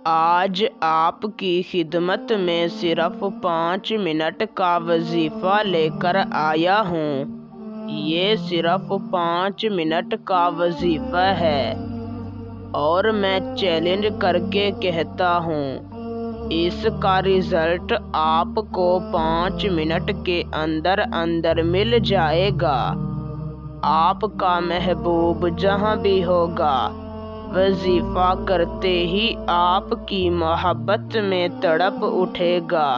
آج آپ کی خدمت میں صرف 5 منٹ کا وظیفہ لے کر آیا ہوں۔ یہ صرف 5 منٹ کا وظیفہ ہے اور میں چیلنج کر کے کہتا ہوں، اس کا رزلٹ آپ کو 5 منٹ کے اندر اندر مل جائے گا۔ آپ کا محبوب جہاں بھی ہوگا، وظیفہ کرتے ہی آپ کی محبت میں تڑپ اٹھے گا۔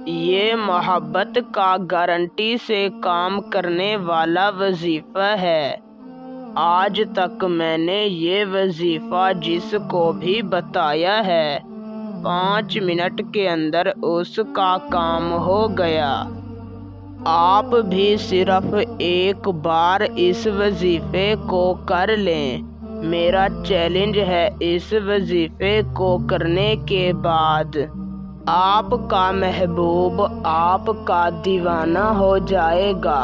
یہ محبت کا گارنٹی سے کام کرنے والا وظیفہ ہے۔ آج تک میں نے یہ وظیفہ جس کو بھی بتایا ہے، 5 منٹ کے اندر اس کا کام ہو گیا۔ آپ بھی صرف ایک بار اس وظیفے کو کر لیں۔ میرا چیلنج ہے، اس وظیفے کو کرنے کے بعد آپ کا محبوب آپ کا دیوانہ ہو جائے گا۔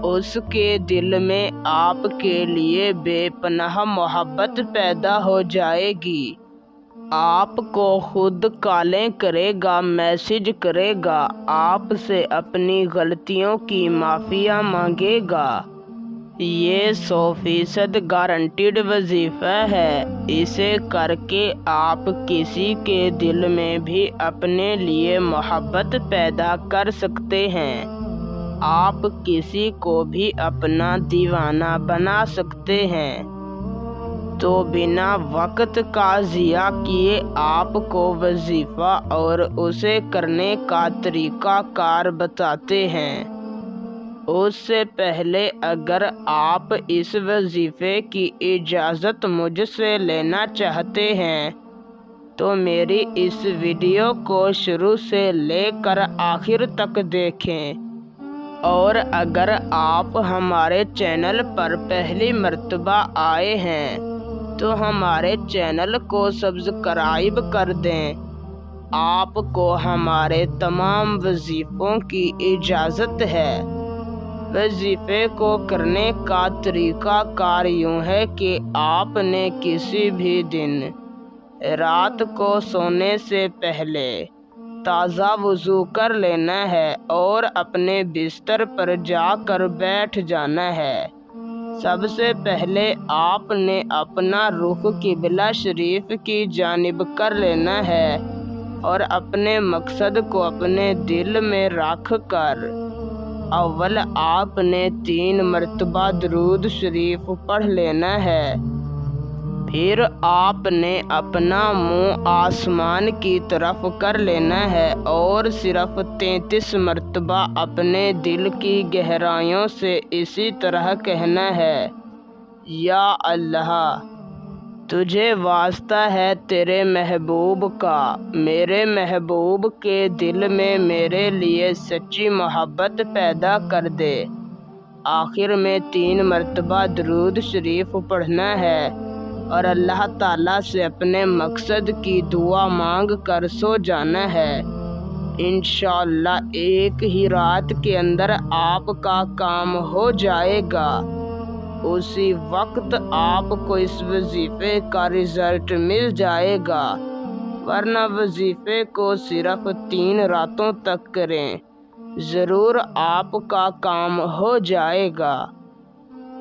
اس کے دل میں آپ کے لیے بے پناہ محبت پیدا ہو جائے گی۔ آپ کو خود کالیں کرے گا، میسج کرے گا، آپ سے اپنی غلطیوں کی معافیاں مانگے گا۔ یہ 100% گارنٹیڈ وظیفہ ہے۔ اسے کر کے آپ کسی کے دل میں بھی اپنے لیے محبت پیدا کر سکتے ہیں۔ آپ کسی کو بھی اپنا دیوانہ بنا سکتے ہیں۔ تو بنا وقت کا ضیاع کیے آپ کو وظیفہ اور اسے کرنے کا طریقہ کار بتاتے ہیں۔ اس سے پہلے اگر آپ اس وظیفے کی اجازت مجھ سے لینا چاہتے ہیں تو میری اس ویڈیو کو شروع سے لے کر آخر تک دیکھیں، اور اگر آپ ہمارے چینل پر پہلی مرتبہ آئے ہیں تو ہمارے چینل کو سبسکرائب کر دیں۔ آپ کو ہمارے تمام وظیفوں کی اجازت ہے۔ وظیفے کو کرنے کا طریقہ کار یوں ہے کہ آپ نے کسی بھی دن رات کو سونے سے پہلے تازہ وضو کر لینا ہے اور اپنے بستر پر جا کر بیٹھ جانا ہے۔ سب سے پہلے آپ نے اپنا رخ قبلہ شریف کی جانب کر لینا ہے اور اپنے مقصد کو اپنے دل میں رکھ کر اول آپ نے 3 مرتبہ درود شریف پڑھ لینا ہے۔ پھر آپ نے اپنا منہ آسمان کی طرف کر لینا ہے اور صرف 33 مرتبہ اپنے دل کی گہرائیوں سے اسی طرح کہنا ہے، یا اللہ، تجھے واسطہ ہے تیرے محبوب کا، میرے محبوب کے دل میں میرے لیے سچی محبت پیدا کر دے۔ آخر میں 3 مرتبہ درود شریف پڑھنا ہے اور اللہ تعالیٰ سے اپنے مقصد کی دعا مانگ کر سو جانا ہے۔ انشاءاللہ ایک ہی رات کے اندر آپ کا کام ہو جائے گا۔ اسی وقت آپ کو اس وظیفے کا رزلٹ مل جائے گا، ورنہ وظیفے کو صرف 3 راتوں تک کریں، ضرور آپ کا کام ہو جائے گا۔